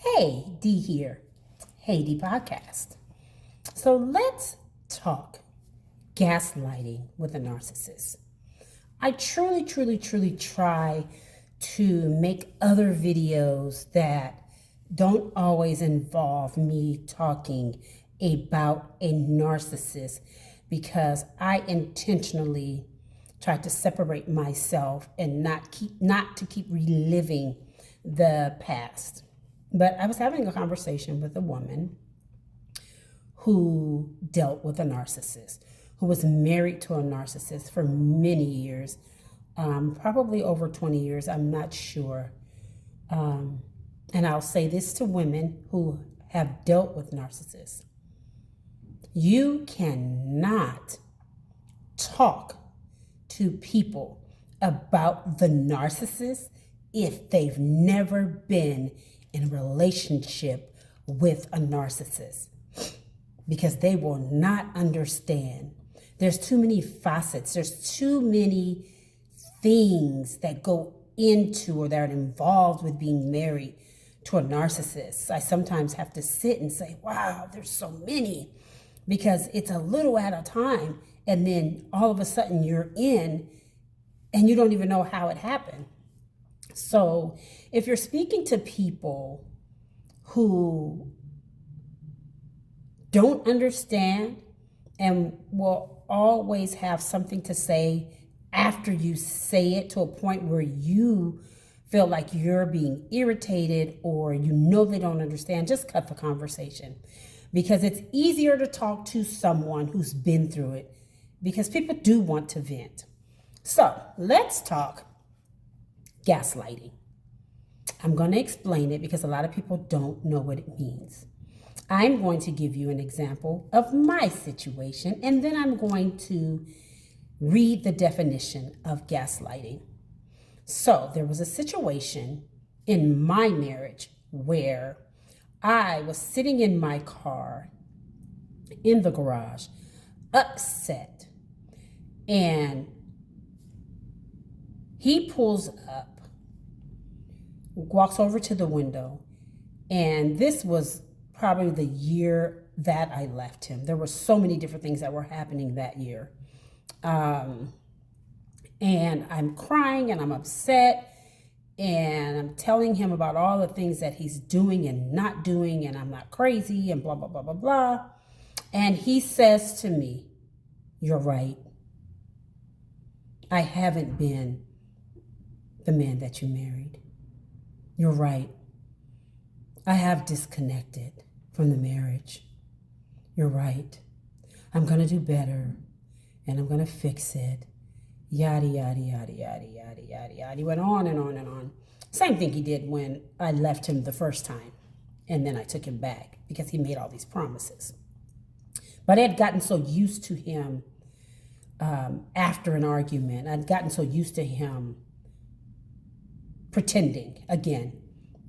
Hey, D here. Hey, D podcast. So let's talk gaslighting with a narcissist. I truly try to make other videos that don't always involve me talking about a narcissist because I intentionally try to separate myself and not to keep reliving the past. But I was having a conversation with a woman who dealt with a narcissist, who was married to a narcissist for many years, probably over 20 years, I'm not sure. And I'll say this to women who have dealt with narcissists. You cannot talk to people about the narcissist if they've never been in a relationship with a narcissist, because they will not understand. There's too many facets. There's too many things that go into or that are involved with being married to a narcissist. I sometimes have to sit and say, wow, there's so many, because it's a little at a time. And then all of a sudden you're in and you don't even know how it happened. So if you're speaking to people who don't understand and will always have something to say after you say it, to a point where you feel like you're being irritated or you know they don't understand, just cut the conversation, because it's easier to talk to someone who's been through it, because people do want to vent. So let's talk gaslighting. I'm going to explain it because a lot of people don't know what it means. I'm going to give you an example of my situation, and then I'm going to read the definition of gaslighting. So there was a situation in my marriage where I was sitting in my car in the garage, upset, and he pulls up, walks over to the window, and this was probably the year that I left him. There were so many different things that were happening that year. And I'm crying and I'm upset, and I'm telling him about all the things that he's doing and not doing, and I'm not crazy and blah, blah, blah, blah, blah. And he says to me, "You're right. I haven't been the man that you married. You're right. I have disconnected from the marriage. You're right. I'm going to do better, and I'm going to fix it. Yada, yada, yada, yada, yada, yada, yada." He went on and on and on. Same thing he did when I left him the first time, and then I took him back because he made all these promises. But I had gotten so used to him after an argument. I'd gotten so used to him pretending again.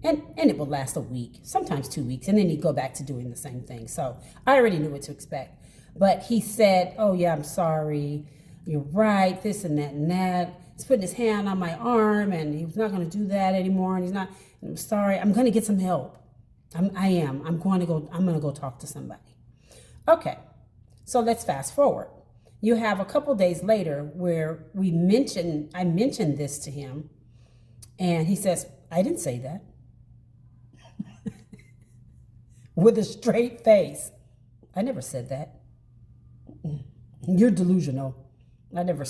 And it would last a week, sometimes 2 weeks, and then he'd go back to doing the same thing. So I already knew what to expect. But he said, "Oh yeah, I'm sorry. You're right, this and that and that." He's putting his hand on my arm, and he was not going to do that anymore. And I'm sorry. I'm going to get some help. I'm going to go talk to somebody. Okay. So let's fast forward. You have a couple days later where I mentioned this to him, and he says, "I didn't say that." With a straight face. "I never said that. You're delusional. I never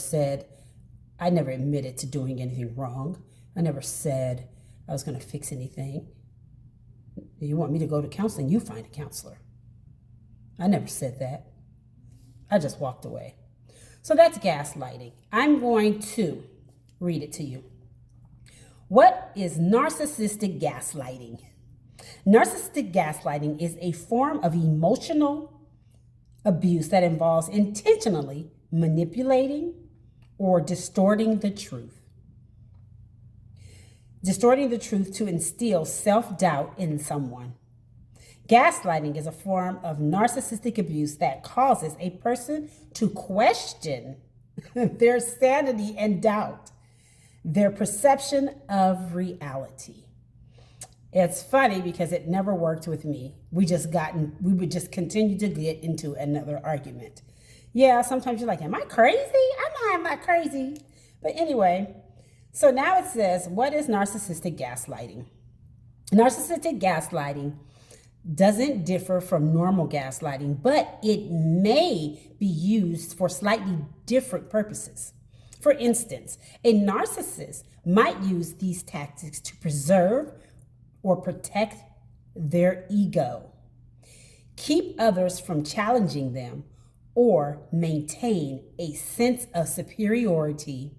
admitted to doing anything wrong. I never said I was going to fix anything. You want me to go to counseling? You find a counselor. I never said that. I just walked away." So that's gaslighting. I'm going to read it to you. What is narcissistic gaslighting? Narcissistic gaslighting is a form of emotional abuse that involves intentionally manipulating or distorting the truth. Distorting the truth to instill self-doubt in someone. Gaslighting is a form of narcissistic abuse that causes a person to question their sanity and doubt their perception of reality. It's funny because it never worked with me. We would just continue to get into another argument. Yeah, sometimes you're like, am I crazy? I'm not crazy. But anyway, so now it says, what is narcissistic gaslighting? Narcissistic gaslighting doesn't differ from normal gaslighting, but it may be used for slightly different purposes. For instance, a narcissist might use these tactics to preserve or protect their ego, keep others from challenging them, or maintain a sense of superiority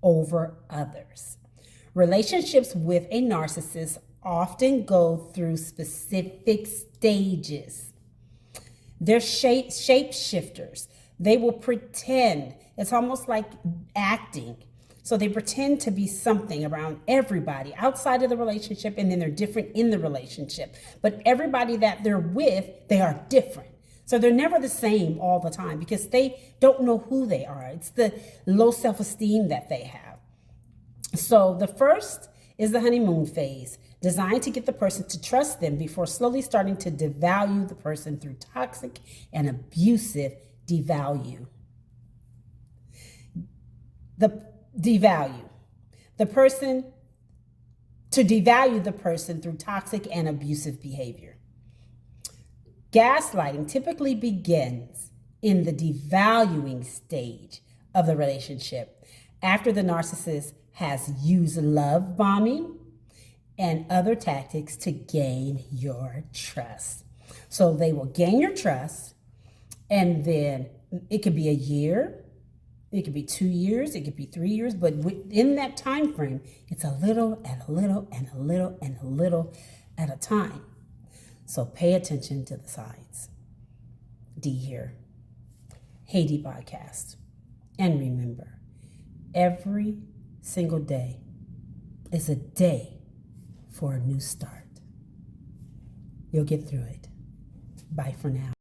over others. Relationships with a narcissist often go through specific stages. They're shapeshifters. They will pretend. It's almost like acting. So they pretend to be something around everybody outside of the relationship, and then they're different in the relationship. But everybody that they're with, they are different. So they're never the same all the time because they don't know who they are. It's the low self-esteem that they have. So the first is the honeymoon phase, designed to get the person to trust them before slowly starting to devalue the person through toxic and abusive devalue. Devalue the person through toxic and abusive behavior. Gaslighting typically begins in the devaluing stage of the relationship after the narcissist has used love bombing and other tactics to gain your trust. So they will gain your trust, and then it could be a year, it could be 2 years, it could be 3 years, but within that time frame, it's a little and a little and a little and a little at a time. So pay attention to the signs. D here. Hey D podcast. And remember, every single day is a day for a new start. You'll get through it. Bye for now.